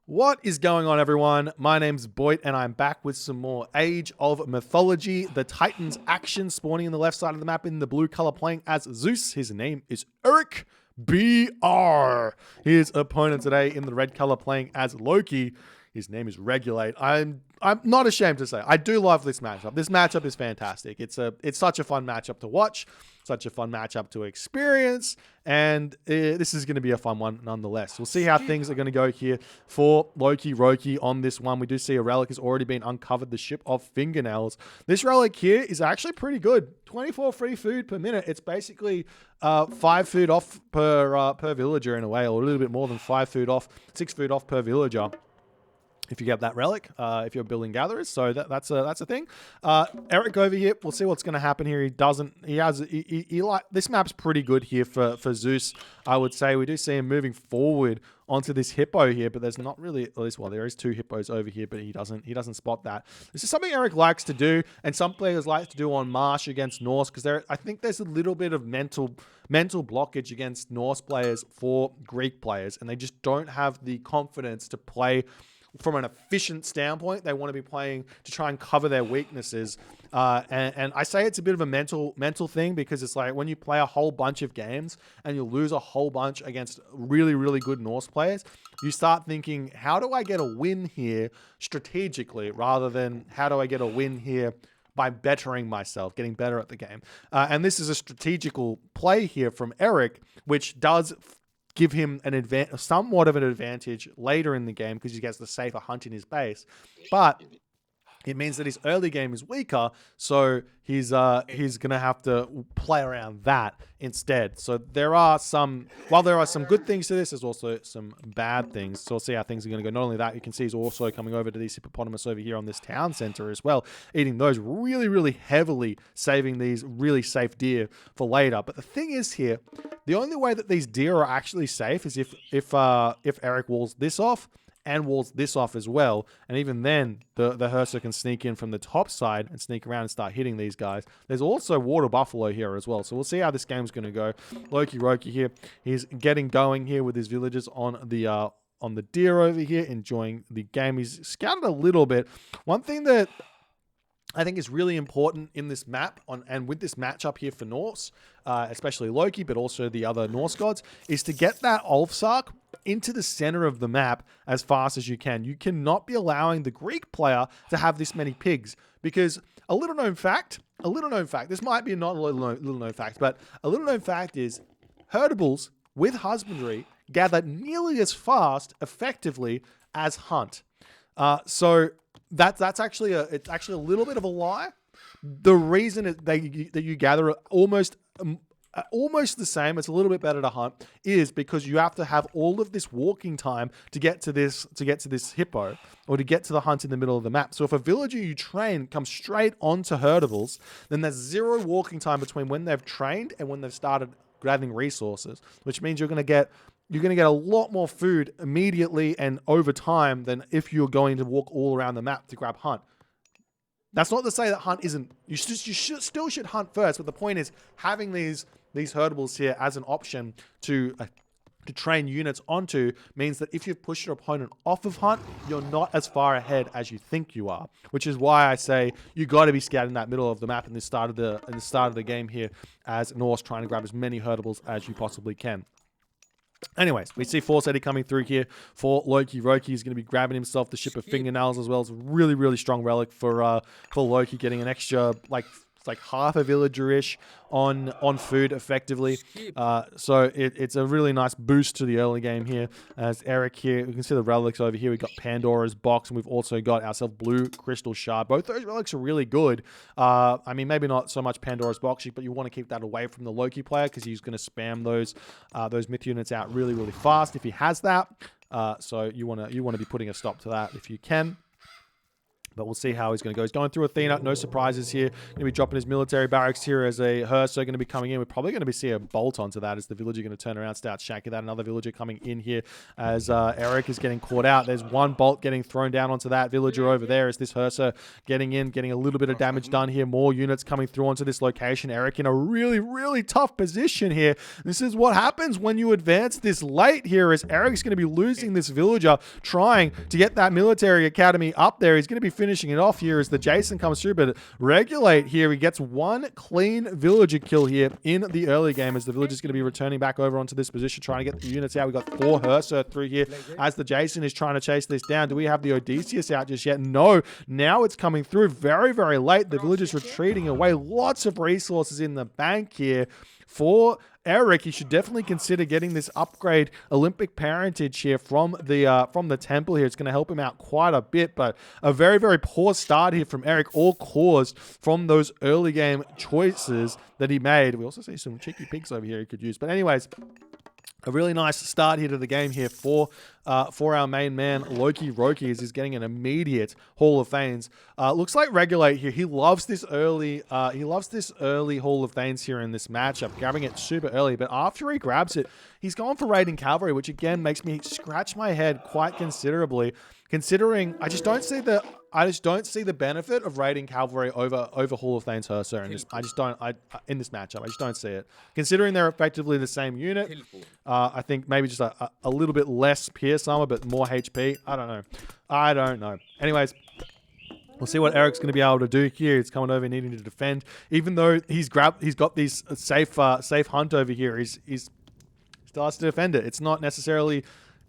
What is going on, everyone? My name's Boit, and I'm back with some more Age of Mythology. The Titans action spawning in the left side of the map in the blue color, playing as Zeus. His name is Eric BR. His opponent today in the red color, playing as Loki. His name is Regulate. I'm not ashamed to say I do love this matchup. This matchup is fantastic. It's such a fun matchup to watch, such a fun matchup to experience, and this is going to be a fun one nonetheless. We'll see how things are going to go here for Loki on this one. We do see a relic has already been uncovered, the Ship of Fingernails. This relic here is actually pretty good. 24 free food per minute. It's basically 5 food off per villager in a way, or a little bit more than 5 food off, 6 food off per villager if you get that relic, if you're building gatherers. So that's a thing. Eric over here, we'll see what's going to happen here. This map's pretty good here for Zeus, I would say. We do see him moving forward onto this hippo here, but there's not really, at least, well, there is 2 hippos over here, but he doesn't spot that. This is something Eric likes to do, and some players like to do on Marsh against Norse, because I think there's a little bit of mental blockage against Norse players for Greek players, and they just don't have the confidence to play from an efficient standpoint. They want to be playing to try and cover their weaknesses. And I say it's a bit of a mental thing, because it's like when you play a whole bunch of games and you lose a whole bunch against really, really good Norse players, you start thinking, how do I get a win here strategically, rather than how do I get a win here by bettering myself, getting better at the game. And this is a strategical play here from Eric, which does give him somewhat of an advantage later in the game, because he gets the safer hunt in his base. But it means that his early game is weaker, so he's gonna have to play around that instead. So while there are some good things to this, there's also some bad things. So we'll see how things are gonna go. Not only that, you can see he's also coming over to these hippopotamus over here on this town center as well, eating those really, really heavily, saving these really safe deer for later. But the thing is here, the only way that these deer are actually safe is if Eric walls this off and walls this off as well. And even then, the Hersa can sneak in from the top side and sneak around and start hitting these guys. There's also Water Buffalo here as well. So we'll see how this game's going to go. Loki here, he's getting going here with his villagers on the deer over here, enjoying the game. He's scouted a little bit. One thing that I think is really important in this map and with this matchup here for Norse, especially Loki, but also the other Norse gods, is to get that Ulfsark into the center of the map as fast as you can. You cannot be allowing the Greek player to have this many pigs, because a little known fact, this might be not a little known fact, but a little known fact is herdables with husbandry gather nearly as fast, effectively, as hunt. So that's actually it's actually a little bit of a lie. The reason that you gather almost the same, it's a little bit better to hunt, is because you have to have all of this walking time to get to this hippo, or to get to the hunt in the middle of the map. So if a villager you train comes straight onto herdables, then there's 0 walking time between when they've trained and when they've started grabbing resources, which means you're going to get a lot more food immediately and over time than if you're going to walk all around the map to grab hunt. That's not to say that hunt isn't, you still should hunt first, but the point is having these herdables here as an option to train units onto means that if you've pushed your opponent off of hunt, you're not as far ahead as you think you are, which is why I say you got to be scouting that middle of the map in the start of the game here as Norse, trying to grab as many herdables as you possibly can. Anyways, we see Forsetti coming through here for Loki. He's going to be grabbing himself the Ship of Fingernails as well. It's a really, really strong relic for Loki, getting an extra like half a villager-ish on food effectively. So it's a really nice boost to the early game here. As Eric here, we can see the relics over here. We've got Pandora's Box, and we've also got ourselves Blue Crystal Shard. Both those relics are really good. I mean, maybe not so much Pandora's Box, but you want to keep that away from the Loki player, because he's going to spam those myth units out really, really fast if he has that. So you want to be putting a stop to that if you can. But we'll see how he's going to go. He's going through Athena. No surprises here. Going to be dropping his military barracks here as a Hearser going to be coming in. We're probably going to see a bolt onto that as the villager going to turn around, start shanking that. Another villager coming in here as Eric is getting caught out. There's one bolt getting thrown down onto that villager over there as this Hearser getting in, getting a little bit of damage done here. More units coming through onto this location. Eric in a really, really tough position here. This is what happens when you advance this late here as Eric's going to be losing this villager, trying to get that military academy up there. He's going to be finishing it off here as the Jason comes through, but Regulate here, he gets one clean villager kill here in the early game as the villager's going to be returning back over onto this position, trying to get the units out. We got 4 Hearser through here as the Jason is trying to chase this down. Do we have the Odysseus out just yet? No. Now it's coming through very, very late. The villager's retreating away. Lots of resources in the bank here for Eric. He should definitely consider getting this upgrade Olympic parentage here from the temple here. It's going to help him out quite a bit, but a very, very poor start here from Eric, all caused from those early game choices that he made. We also see some cheeky pigs over here he could use. But anyways, a really nice start here to the game here for our main man, Loki Roki, as he's getting an immediate Hall of Fames. Looks like Regulate here. He loves this early Hall of Fames here in this matchup, grabbing it super early. But after he grabs it, he's going for Raiding Cavalry, which again makes me scratch my head quite considerably, considering I just don't see the benefit of Raiding Cavalry over Hall of Fames Hearser in this. In this matchup, I just don't see it. Considering they're effectively the same unit, I think maybe just a little bit less Pierce armor, but more HP. I don't know. Anyways, we'll see what Eric's going to be able to do here. He's coming over needing to defend, even though he's got these safe hunt over here. He's still has to defend it. It's not necessarily.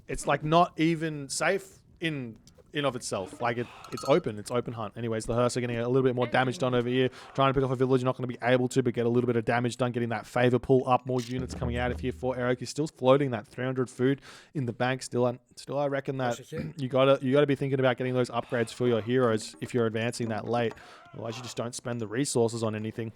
It's like not even safe in of itself. Like it's open hunt. Anyways, the Hearser getting a little bit more damage done over here, trying to pick off a village, not going to be able to, but get a little bit of damage done, getting that favor pull up, more units coming out of here for Eric. He's still floating that 300 food in the bank still. I reckon that you gotta be thinking about getting those upgrades for your heroes if you're advancing that late. Otherwise, you just don't spend the resources on anything.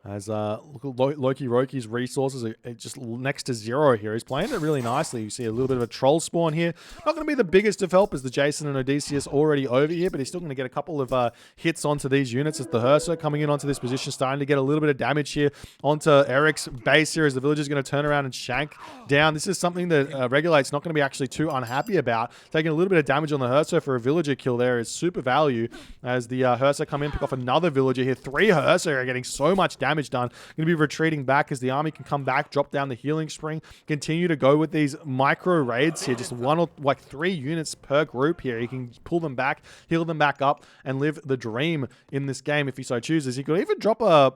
As Loki Roki's resources are just next to 0 here. He's playing it really nicely. You see a little bit of a troll spawn here. Not going to be the biggest of help as the Jason and Odysseus already over here, but he's still going to get a couple of hits onto these units as the Hearser coming in onto this position, starting to get a little bit of damage here onto Eric's base here as the villager's going to turn around and shank down. This is something that Regulate's not going to be actually too unhappy about. Taking a little bit of damage on the Hearser for a villager kill there is super value as the Hearser come in, pick off another villager here. 3 Hearser are getting so much damage done. Going to be retreating back as the army can come back, drop down the healing spring, continue to go with these micro raids here, just 1 or 3 units per group here. He can pull them back, heal them back up, and live the dream in this game if he so chooses. He could even drop a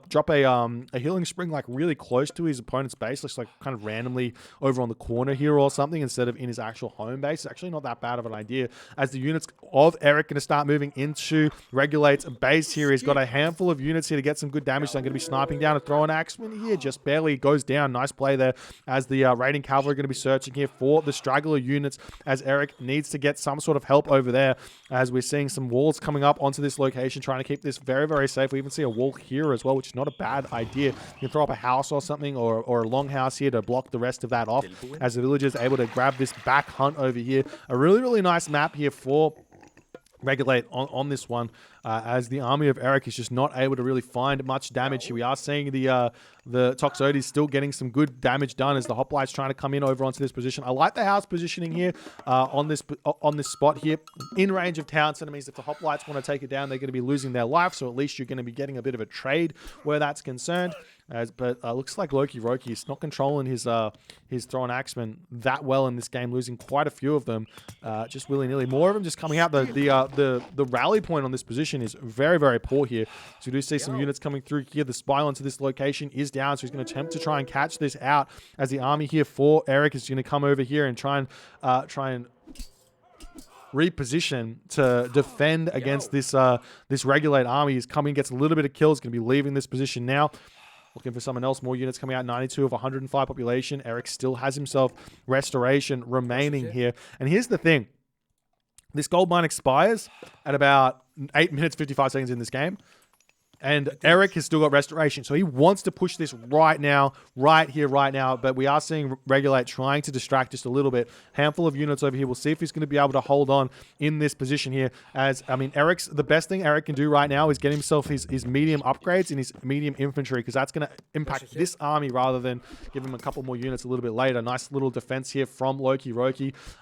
healing spring like really close to his opponent's base, looks like kind of randomly over on the corner here or something instead of in his actual home base. It's actually not that bad of an idea as the units of Eric going to start moving into Regulate's base here. He's got a handful of units here to get some good damage. So I'm going to be sniping down a throw an axeman here, just barely goes down. Nice play there as the Raiding Cavalry are going to be searching here for the straggler units as Eric needs to get some sort of help over there as we're seeing some walls coming up onto this location, trying to keep this very, very safe. We even see a wall here as well, which is not a bad idea. You can throw up a house or something or a longhouse here to block the rest of that off as the village is able to grab this back hunt over here. A really, really nice map here for Regulate on this one as the army of Eric is just not able to really find much damage here. We are seeing the Toxotes still getting some good damage done as the hoplites trying to come in over onto this position. I like the house positioning here on this spot here in range of town enemies. If the hoplites want to take it down, they're going to be losing their life, so at least you're going to be getting a bit of a trade where that's concerned. But looks like Loki Roki is not controlling his thrown axemen that well in this game, losing quite a few of them just willy-nilly. More of them just coming out. The rally point on this position is very, very poor here. So we do see some units coming through here. The spy onto this location is down, so he's going to attempt to try and catch this out as the army here for Eric is going to come over here and try and reposition to defend against this Regulate army. He's coming, gets a little bit of kills, going to be leaving this position now. Looking for someone else. More units coming out. 92 of 105 population. Eric still has himself restoration remaining here. And here's the thing. This gold mine expires at about 8 minutes, 55 seconds in this game. And Eric has still got restoration, so he wants to push this right now, right here, right now. But we are seeing Regulate trying to distract just a little bit. Handful of units over here. We'll see if he's going to be able to hold on in this position here. As I mean, the best thing Eric can do right now is get himself his medium upgrades and his medium infantry, because that's going to impact this army rather than give him a couple more units a little bit later. Nice little defense here from Loki.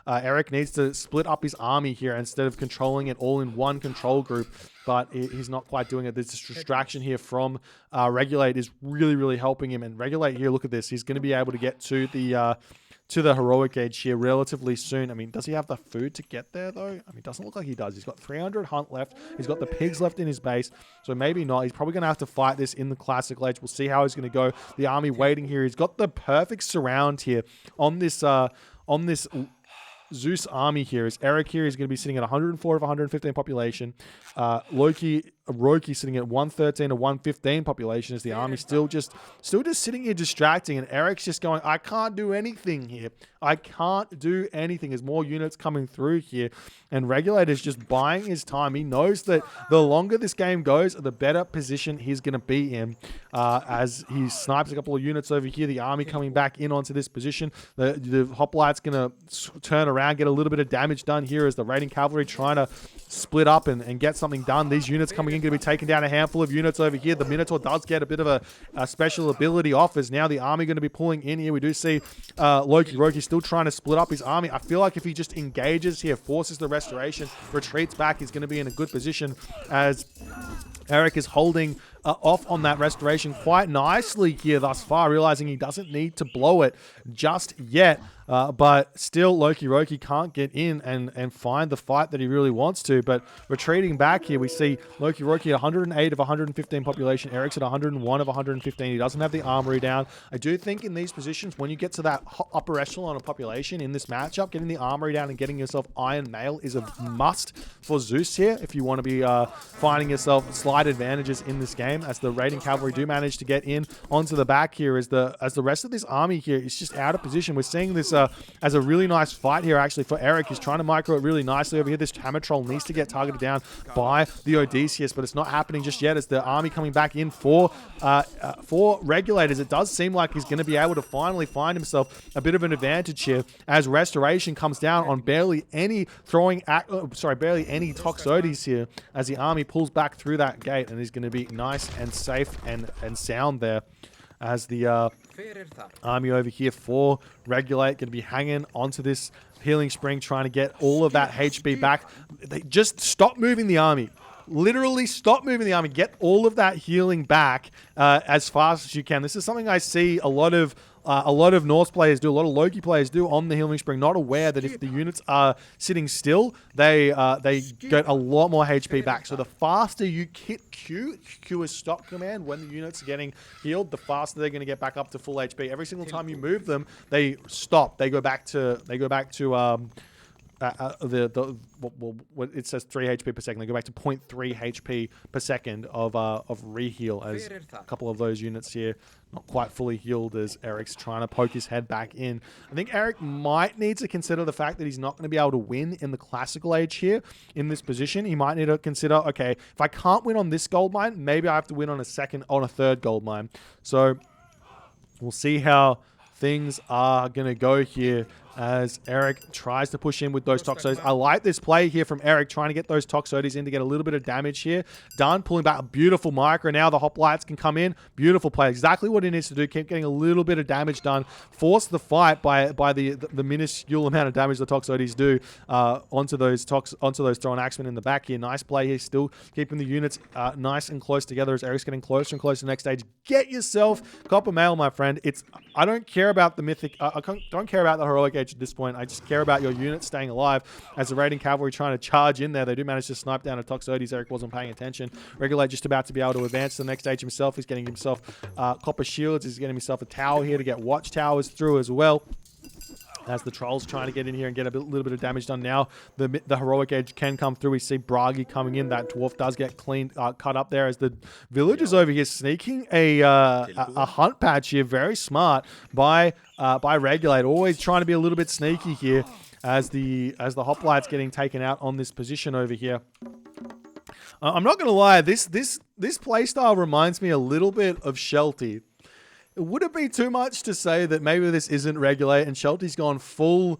Eric needs to split up his army here instead of controlling it all in one control group. But he's not quite doing it. This distraction here from Regulate is really, really helping him. And Regulate here, look at this. He's going to be able to get to the Heroic Age here relatively soon. I mean, does he have the food to get there, though? I mean, it doesn't look like he does. He's got 300 hunt left. He's got the pigs left in his base. So maybe not. He's probably going to have to fight this in the Classical Age. We'll see how he's going to go. The army waiting here. He's got the perfect surround here on this Zeus army here. Is Eric here? He's going to be sitting at 104 of 115 population. Roki sitting at 113 to 115 population. Is the army still just sitting here distracting, and Eric's just going, I can't do anything here. I can't do anything. There's more units coming through here, and Regulator's just buying his time. He knows that the longer this game goes, the better position he's going to be in. As he snipes a couple of units over here, the army coming back in onto this position. The Hoplite's going to turn around, get a little bit of damage done here as the raiding cavalry trying to split up and get something done. These units coming in going to be taking down a handful of units over here. The Minotaur does get a bit of a special ability off, as now the army going to be pulling in here. We do see Roki still trying to split up his army. I feel like if he just engages here, forces the restoration, retreats back, he's going to be in a good position, as Eric is holding off on that restoration quite nicely here thus far, realizing he doesn't need to blow it just yet. But still, Roki can't get in and find the fight that he really wants to. But retreating back here, we see Roki at 108 of 115 population. Eric's at 101 of 115. He doesn't have the armory down. I do think in these positions, when you get to that upper echelon of population in this matchup, getting the armory down and getting yourself Iron Mail is a must for Zeus here if you want to be finding yourself slight advantages in this game, as the raiding cavalry do manage to get in onto the back here, as the rest of this army here is just out of position. We're seeing this as a really nice fight here actually for Eric. He's trying to micro it really nicely over here. This Hammer Troll needs to get targeted down by the Odysseus, but it's not happening just yet, as the army coming back in for Regulators. It does seem like he's going to be able to finally find himself a bit of an advantage here, as restoration comes down on barely any barely any Toxotes here, as the army pulls back through that gate, and he's going to be nice and safe and sound there, as the army over here for Regulate going to be hanging onto this healing spring, trying to get all of that HP back. They just stop moving the army. Literally stop moving the army. Get all of that healing back as fast as you can. This is something I see a lot of Norse players do, a lot of Loki players do on the healing spring, not aware that if the units are sitting still, they get a lot more HP back. So the faster you hit Q is stop command, when the units are getting healed, the faster they're going to get back up to full HP. Every single time you move them, they stop. They go back to it says 3 HP per second. They go back to 0.3 HP per second of reheal, as a couple of those units here not quite fully healed, as Eric's trying to poke his head back in. I think Eric might need to consider the fact that he's not going to be able to win in the Classical Age here in this position. He might need to consider, okay, if I can't win on this gold mine, maybe I have to win on a third gold mine. So we'll see how things are going to go here, as Eric tries to push in with those Toxotes. I like this play here from Eric, trying to get those Toxotes in to get a little bit of damage here. Done, pulling back a beautiful micro. Now the Hoplites can come in. Beautiful play. Exactly what he needs to do. Keep getting a little bit of damage done. Force the fight by the minuscule amount of damage the Toxotes do onto those thrown axemen in the back here. Nice play here. Still keeping the units nice and close together, as Eric's getting closer and closer to the next stage. Get yourself Copper Mail, my friend. I don't care about the Mythic. I don't care about the Heroic Age at this point. I just care about your unit staying alive, as the raiding cavalry trying to charge in there. They do manage to snipe down a Toxotes. Eric wasn't paying attention. Regulate just about to be able to advance to the next stage himself. He's getting himself copper shields. He's getting himself a tower here to get watchtowers through as well, as the Trolls trying to get in here and get a little bit of damage done. Now the Heroic Age can come through. We see Bragi coming in. That dwarf does get cut up there, as the villagers over here sneaking a hunt patch here. Very smart by Regulate, always trying to be a little bit sneaky here, as the Hoplites getting taken out on this position over here. I'm not going to lie, this this playstyle reminds me a little bit of Shelty. Would it be too much to say that maybe this isn't Regulate and Shelty's gone full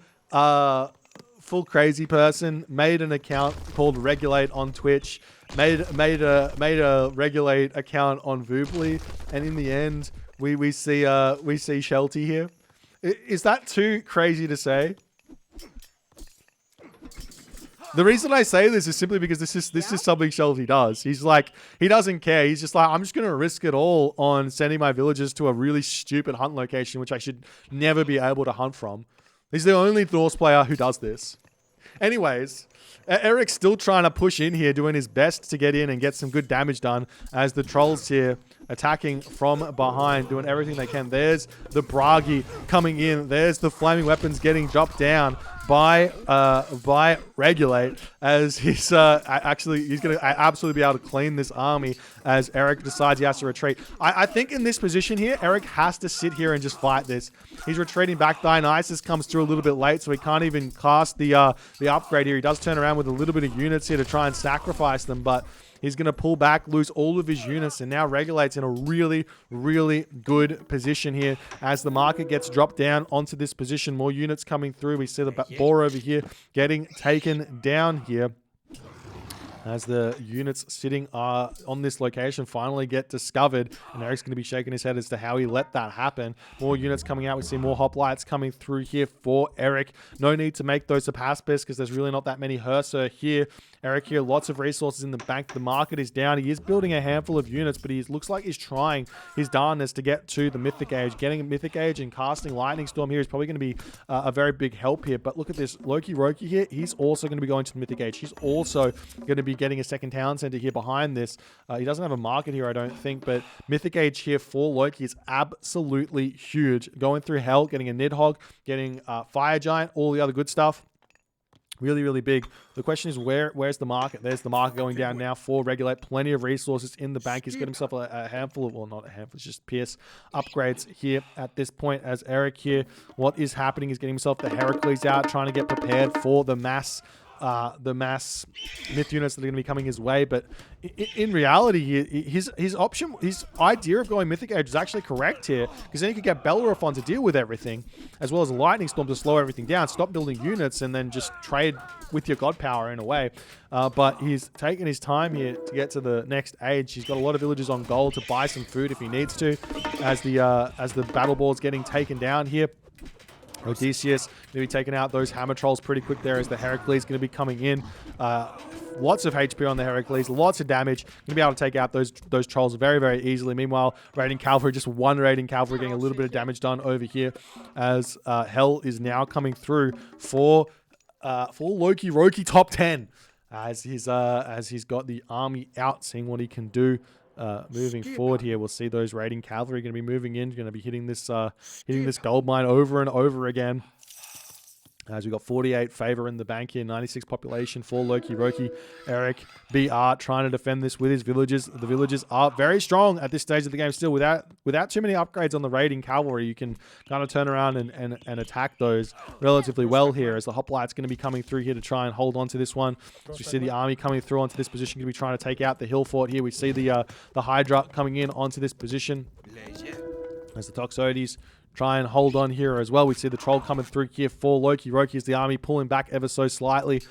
crazy person, made an account called Regulate on Twitch, made a Regulate account on Voobly, and in the end we see Shelty here? Is that too crazy to say? The reason I say this is simply because this is something Shelty does. He's like, he doesn't care. He's just like, I'm just going to risk it all on sending my villagers to a really stupid hunt location, which I should never be able to hunt from. He's the only Norse player who does this. Anyways, Eric's still trying to push in here, doing his best to get in and get some good damage done as the trolls here attacking from behind, doing everything they can. There's the Bragi coming in. There's the flaming weapons getting dropped down by Regulate, as he's going to absolutely be able to clean this army as Eric decides he has to retreat. I think in this position here, Eric has to sit here and just fight this. He's retreating back. Dionysus comes through a little bit late, so he can't even cast the upgrade here. He does turn around with a little bit of units here to try and sacrifice them, but he's going to pull back, lose all of his units, and now Regulate's in a really, really good position here as the market gets dropped down onto this position. More units coming through. We see the boar over here getting taken down here as the units sitting on this location finally get discovered, and Eric's going to be shaking his head as to how he let that happen. More units coming out. We see more hoplites coming through here for Eric. No need to make those Apaspis because there's really not that many Herser here. Eric here, lots of resources in the bank. The market is down. He is building a handful of units, but he looks like he's trying his darndest to get to the Mythic Age. Getting a Mythic Age and casting Lightning Storm here is probably going to be a very big help here. But look at this. Loki Roki here. He's also going to be going to the Mythic Age. He's also going to be getting a second town center here behind this. He doesn't have a market here, I don't think, but Mythic Age here for Loki is absolutely huge. Going through hell, getting a Nidhogg, getting Fire Giant, all the other good stuff. Really, really big. The question is, where's the market? There's the market going down now for Regulate. Plenty of resources in the bank. He's got himself a handful of, well, not a handful, it's just Pierce upgrades here at this point as Eric here. What is happening is getting himself the Heracles out, trying to get prepared for the mass myth units that are going to be coming his way. But in reality, his idea of going Mythic Age is actually correct here, because then you could get Bellerophon to deal with everything, as well as a Lightning Storm to slow everything down, stop building units, and then just trade with your god power in a way. But he's taking his time here to get to the next age. He's got a lot of villagers on gold to buy some food if he needs to, as the battle board's getting taken down here. Odysseus going to be taking out those hammer trolls pretty quick there as the Heracles going to be coming in. Lots of HP on the Heracles, lots of damage. Going to be able to take out those trolls very, very easily. Meanwhile, raiding cavalry, just one raiding cavalry getting a little bit of damage done over here as Hell is now coming through for Loki Roki top 10 as he's got the army out, seeing what he can do. Moving forward here, we'll see those raiding cavalry going to be moving in, going to be hitting this gold mine over and over again. As we got 48 favor in the bank here, 96 population for Loki Roki. Eric BR trying to defend this with his villagers. The villagers are very strong at this stage of the game still. Without too many upgrades on the raiding cavalry, you can kind of turn around and attack those relatively well here, as the hoplite's going to be coming through here to try and hold on to this one. As we see the army coming through onto this position, going to be trying to take out the hill fort here. We see the Hydra coming in onto this position as the Toxotes try and hold on here as well. We see the troll coming through here for Loki. Roki is the army pulling back ever so slightly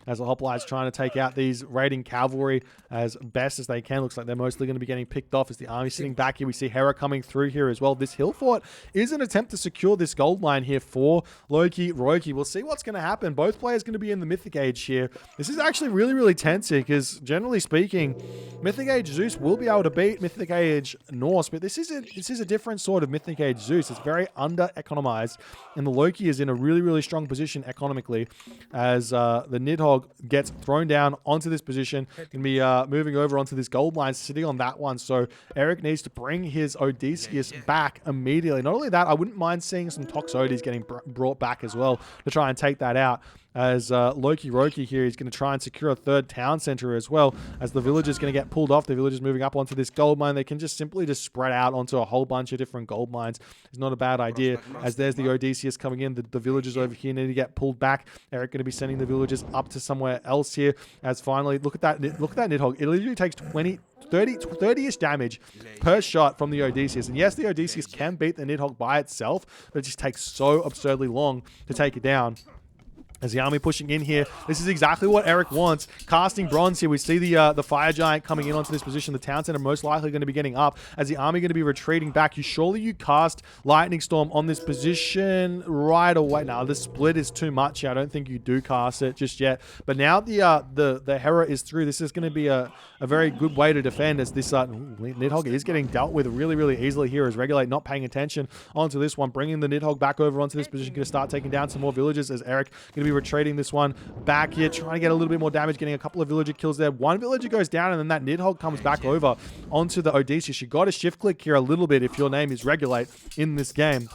as the hoplites trying to take out these raiding cavalry as best as they can. Looks like they're mostly going to be getting picked off as the army sitting back here. We see Hera coming through here as well. This hill fort is an attempt to secure this gold mine here for Loki Roki. We'll see what's going to happen. Both players going to be in the Mythic Age here. This is actually really, really tense here, because generally speaking, Mythic Age Zeus will be able to beat Mythic Age Norse, but this is a different sort of Mythic Age Zeus. It's very under-economized, and the Loki is in a really, really strong position economically as the Nidhogg gets thrown down onto this position. Can be moving over onto this gold mine, sitting on that one. So Eric needs to bring his Odysseus back immediately. Not only that, I wouldn't mind seeing some Toxotes getting brought back as well to try and take that out. as Loki here is going to try and secure a third town center as well, as the villagers going to get pulled off. The villagers moving up onto this gold mine. They can just simply just spread out onto a whole bunch of different gold mines. It's not a bad idea, as there's the Odysseus coming in. The villagers over here need to get pulled back. Eric going to be sending the villagers up to somewhere else here, as finally, look at that Nidhogg. It literally takes 30-ish damage per shot from the Odysseus. And yes, the Odysseus can beat the Nidhogg by itself, but it just takes so absurdly long to take it down. As the army pushing in here, this is exactly what Eric wants. Casting bronze here, we see the fire giant coming in onto this position. The town center most likely going to be getting up, as the army going to be retreating back. You cast lightning storm on this position right away. Now the split is too much here. I don't think you do cast it just yet. But now the Hera is through. This is going to be a very good way to defend, as this Nidhogg is getting dealt with really easily here, as Regulate not paying attention onto this one, bringing the Nidhogg back over onto this position. Going to start taking down some more villagers, as Eric going to be retreating this one back here, trying to get a little bit more damage, getting a couple of villager kills there. One villager goes down, and then that Nidhogg comes back over onto the Odysseus. You got to shift click here a little bit if your name is Regulate in this game,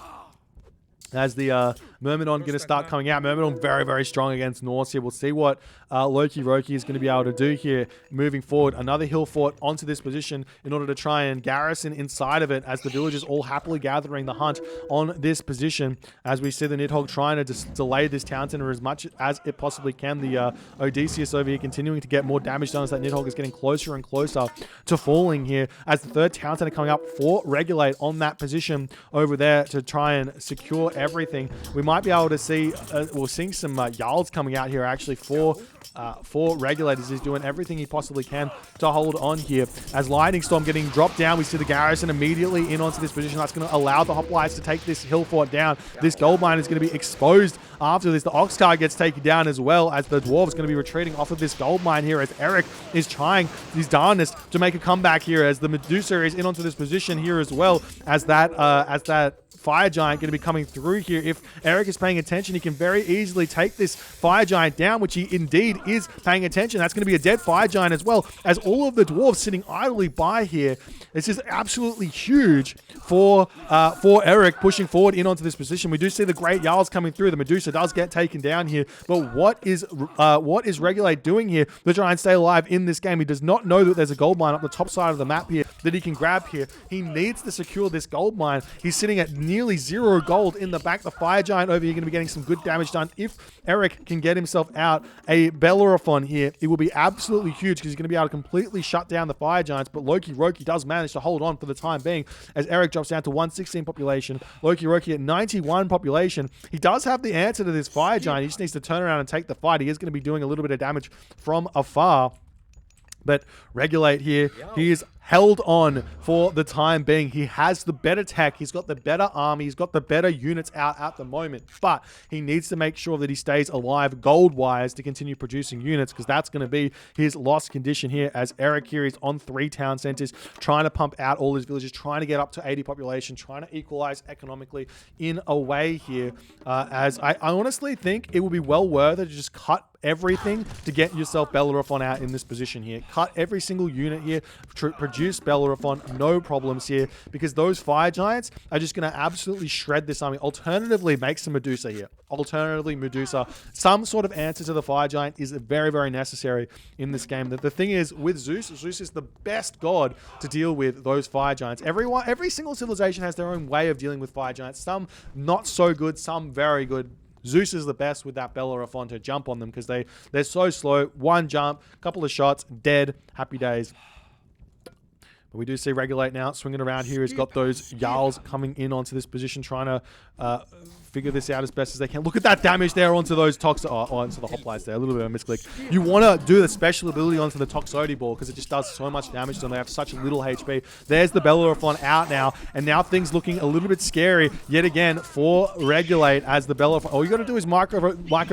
as the Myrmidon going to start coming out. Myrmidon very strong against Norse here. We'll see what Loki is going to be able to do here moving forward. Another hill fort onto this position in order to try and garrison inside of it, as the villagers all happily gathering the hunt on this position, as we see the Nidhogg trying to just delay this town center as much as it possibly can. The Odysseus over here continuing to get more damage done, as that Nidhogg is getting closer and closer to falling here, as the third town center coming up for Regulate on that position over there to try and secure everything. We might be able to see, we're seeing some Jarls coming out here actually for Regulators. He's doing everything he possibly can to hold on here, as Lightning Storm getting dropped down. We see the garrison immediately in onto this position. That's going to allow the Hoplites to take this hill fort down. This gold mine is going to be exposed after this. The Oxcar gets taken down as well, as the Dwarves going to be retreating off of this gold mine here, as Eric is trying his darnest to make a comeback here, as the Medusa is in onto this position here as well, as that fire giant going to be coming through here. If Eric is paying attention, he can very easily take this fire giant down, which he indeed is paying attention. That's going to be a dead fire giant as well, as all of the dwarves sitting idly by here. This is absolutely huge for Eric pushing forward in onto this position. We do see the great Jarls coming through. The Medusa does get taken down here, but what is Regulate doing here to try and stay alive in this game? He does not know that there's a gold mine up the top side of the map here that he can grab here. He needs to secure this gold mine. He's sitting at nearly 0 gold in the back. The fire giant over here going to be getting some good damage done. If Eric can get himself out a Bellerophon here, it will be absolutely huge, because he's going to be able to completely shut down the fire giants. But Loki does manage to hold on for the time being, as Eric drops down to 116 population. Loki at 91 population. He does have the answer to this fire giant. He just needs to turn around and take the fight. He is going to be doing a little bit of damage from afar. But Regulate here, he is held on for the time being. He has the better tech. He's got the better army. He's got the better units out at the moment. But he needs to make sure that he stays alive gold-wise to continue producing units, because that's going to be his lost condition here, as Eric here is on 3 town centers, trying to pump out all his villages, trying to get up to 80 population, trying to equalize economically in a way here. As I honestly think it would be well worth it to just cut everything to get yourself Bellerophon out in this position here. Cut every single unit here, produce Bellerophon, no problems here, because those fire giants are just going to absolutely shred this army. Alternatively, make some Medusa here. Alternatively, Medusa. Some sort of answer to the fire giant is very necessary in this game. The thing is, with Zeus is the best god to deal with those fire giants. Every single civilization has their own way of dealing with fire giants. Some not so good, some very good. Zeus is the best with that Bellerophon to jump on them, because they're so slow. One jump, couple of shots, dead, happy days. But we do see Regulate now swinging around here. He's got those Jarls coming in onto this position, trying to figure this out as best as they can. Look at that damage there onto those onto the Hoplites there. A little bit of a misclick. You want to do the special ability onto the Toxote ball, because it just does so much damage to them. They have such little HP. There's the Bellerophon out now, and now things looking a little bit scary yet again for Regulate, as the Bellerophon. All you got to do is micro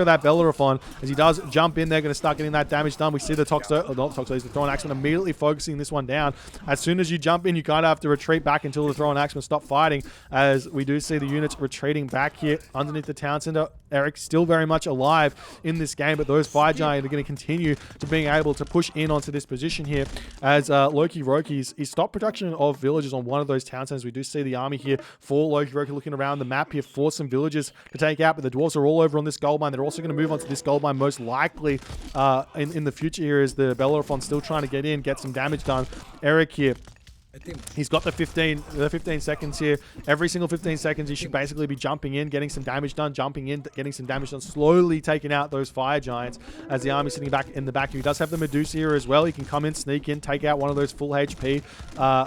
that Bellerophon, as he does jump in there, going to start getting that damage done. We see the the Thrown Axeman immediately focusing this one down. As soon as you jump in, you kind of have to retreat back until the Thrown Axeman stop fighting, as we do see the units retreating back here underneath the town center. Eric still very much alive in this game, but those Fire Giant are going to continue to being able to push in onto this position here as Loki Roki's stopped production of villages on one of those town centers. We do see the army here for Loki Roki looking around the map here for some villages to take out, but the dwarves are all over on this gold mine. They're also going to move on to this gold mine most likely in the future here as the Bellerophon still trying to get in, get some damage done. Eric here, he's got the 15 seconds here. Every single 15 seconds, he should basically be jumping in, getting some damage done, jumping in, getting some damage done, slowly taking out those Fire Giants as the army sitting back in the back. He does have the Medusa here as well. He can come in, sneak in, take out one of those full HP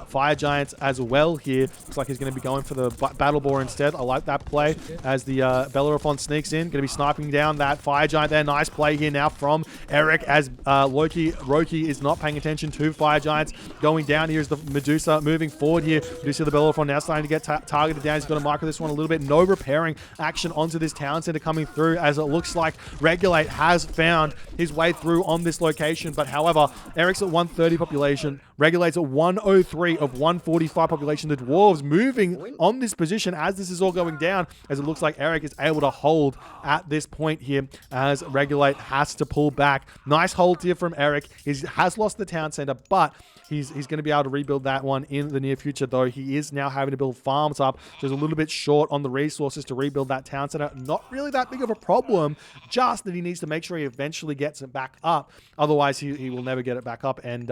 Fire Giants as well here. Looks like he's going to be going for the Battle Boar instead. I like that play as the Bellerophon sneaks in. Going to be sniping down that Fire Giant there. Nice play here now from Eric as Roki is not paying attention to Fire Giants. Going down here is the Medusa. Moving forward here, you see the Bellerophon now starting to get targeted down. He's got to micro this one a little bit. No repairing action onto this town center coming through as it looks like Regulate has found his way through on this location. But however, Eric's at 130 population, Regulate's at 103 of 145 population. The dwarves moving on this position as this is all going down, as it looks like Eric is able to hold at this point here as Regulate has to pull back. Nice hold here from Eric. He has lost the town center, but he's going to be able to rebuild that one in the near future, though he is now having to build farms up, so he's a little bit short on the resources to rebuild that town center. Not really that big of a problem, just that he needs to make sure he eventually gets it back up. Otherwise, he will never get it back up, and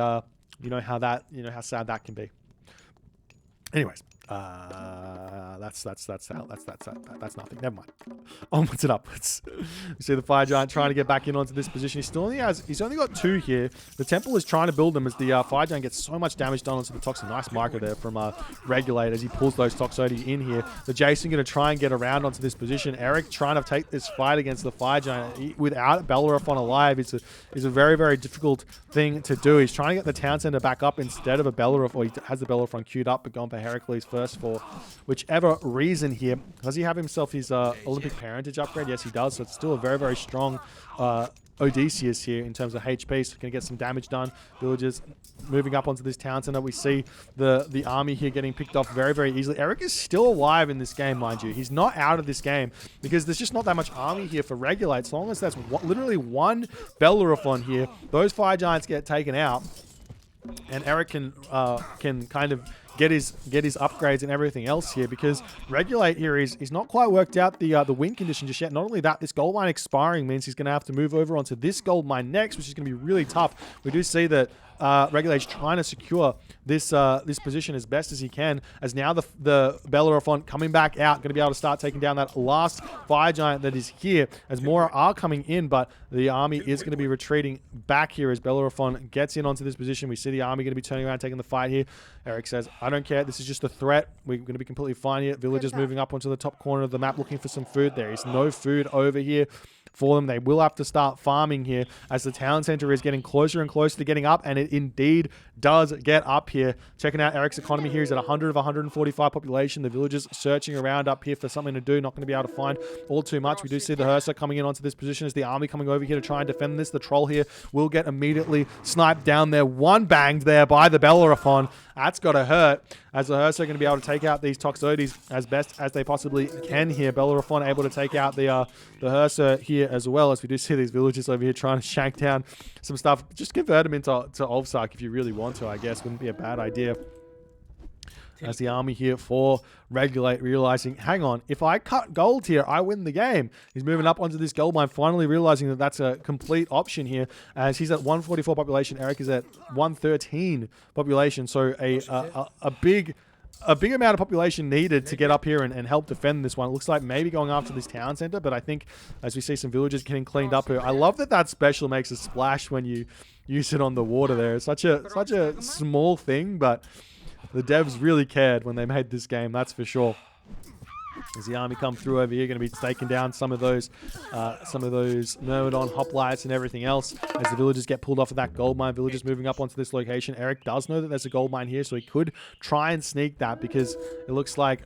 you know how sad that can be. Anyways, that's nothing. Never mind. Onwards and upwards. You see the Fire Giant trying to get back in onto this position. He's only got 2 here. The Temple is trying to build them as the Fire Giant gets so much damage done onto the Toxin. Nice micro there from Regulate as he pulls those Toxotes in here. The Jason going to try and get around onto this position. Eric trying to take this fight against the Fire Giant without Bellerophon alive is a very, very difficult thing to do. He's trying to get the town center back up instead of a Bellerophon, or he has the Bellerophon queued up, but going for Heracles first for whichever reason here. Does he have himself his Olympic parentage upgrade? Yes, he does. So it's still a very, very strong Odysseus here in terms of HP. So going to get some damage done. Villagers moving up onto this town center. We see the army here getting picked off very, very easily. Eric is still alive in this game, mind you. He's not out of this game because there's just not that much army here for Regulate. As long as that's literally one Bellerophon here, those Fire Giants get taken out, and Eric can kind of get his upgrades and everything else here, because Regulate here he's not quite worked out the win condition just yet. Not only that, this gold mine expiring means he's going to have to move over onto this gold mine next, which is going to be really tough. We do see that Regulate's trying to secure this position as best as he can, as now the Bellerophon coming back out, going to be able to start taking down that last Fire Giant that is here, as more are coming in, but the army is going to be retreating back here as Bellerophon gets in onto this position. We see the army going to be turning around, taking the fight here. Eric says, I don't care, this is just a threat. We're going to be completely fine here. Villagers moving up onto the top corner of the map looking for some food. There is no food over here for them. They will have to start farming here as the town center is getting closer and closer to getting up, and it indeed does get up here. Checking out Eric's economy here. He's at 100 of 145 population. The villagers searching around up here for something to do. Not going to be able to find all too much. We do see the Hersa coming in onto this position as the army coming over here to try and defend this. The troll here will get immediately sniped down there. One banged there by the Bellerophon. That's got to hurt, as the Hersa are going to be able to take out these Toxotes as best as they possibly can here. Bellerophon able to take out the Hersa here as well, as we do see these villagers over here trying to shank down some stuff. Just convert them into Olfsark if you really want to, I guess. Wouldn't be a bad idea. As the army here for Regulate realizing, hang on, if I cut gold here, I win the game. He's moving up onto this gold mine, finally realizing that that's a complete option here, as he's at 144 population. Eric is at 113 population, so a big amount of population needed to get up here and help defend this one. It looks like maybe going after this town center, but I think as we see some villagers getting cleaned up here, I love that special makes a splash when you use it on the water there. It's such a small thing, but the devs really cared when they made this game, that's for sure. As the army come through over here, going to be taking down some of those Myrmidon hoplites and everything else as the villagers get pulled off of that gold mine. Villagers moving up onto this location. Eric does know that there's a gold mine here, so he could try and sneak that, because it looks like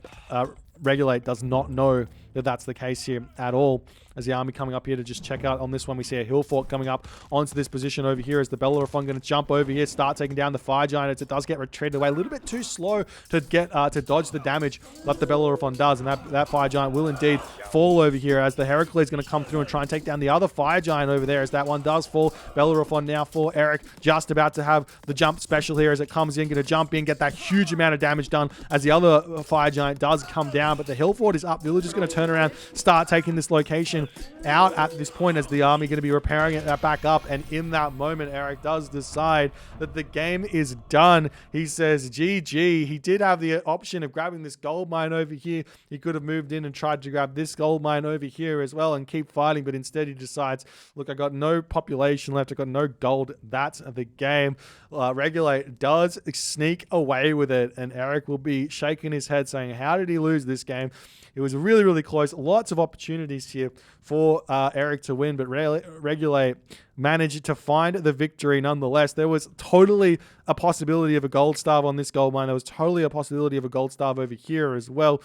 Regulate does not know that that's the case here at all, as the army coming up here to just check out on this one. We see a hill fort coming up onto this position over here as the Bellerophon going to jump over here, start taking down the fire giant as it does get retreated away. A little bit too slow to get to dodge the damage that the Bellerophon does, and that fire giant will indeed fall over here as the Heracles is going to come through and try and take down the other fire giant over there as that one does fall. Bellerophon now for Eric, just about to have the jump special here as it comes in, going to jump in, get that huge amount of damage done as the other fire giant does come down, but the hill fort is up. Village is going to turn around, start taking this location out at this point as the army going to be repairing it back up, and in that moment Eric does decide that the game is done. He says GG. He did have the option of grabbing this gold mine over here. He could have moved in and tried to grab this gold mine over here as well and keep fighting, but instead he decides, look, I got no population left, I got no gold, that's the game. Regulate does sneak away with it, and Eric will be shaking his head saying, how did he lose this game? It was really, really close. Lots of opportunities here for Eric to win, but Regulate managed to find the victory nonetheless. There was totally a possibility of a gold starve on this gold mine. There was totally a possibility of a gold starve over here as well,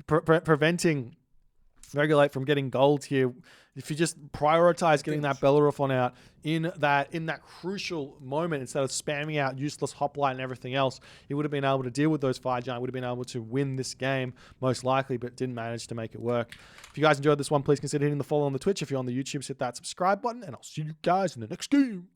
preventing Regulate from getting gold here. If you just prioritize getting that Bellerophon out in that crucial moment instead of spamming out useless hoplite and everything else, he would have been able to deal with those fire giant, would have been able to win this game most likely, but didn't manage to make it work. If you guys enjoyed this one, please consider hitting the follow on the Twitch. If you're on the YouTube, hit that subscribe button, and I'll see you guys in the next game.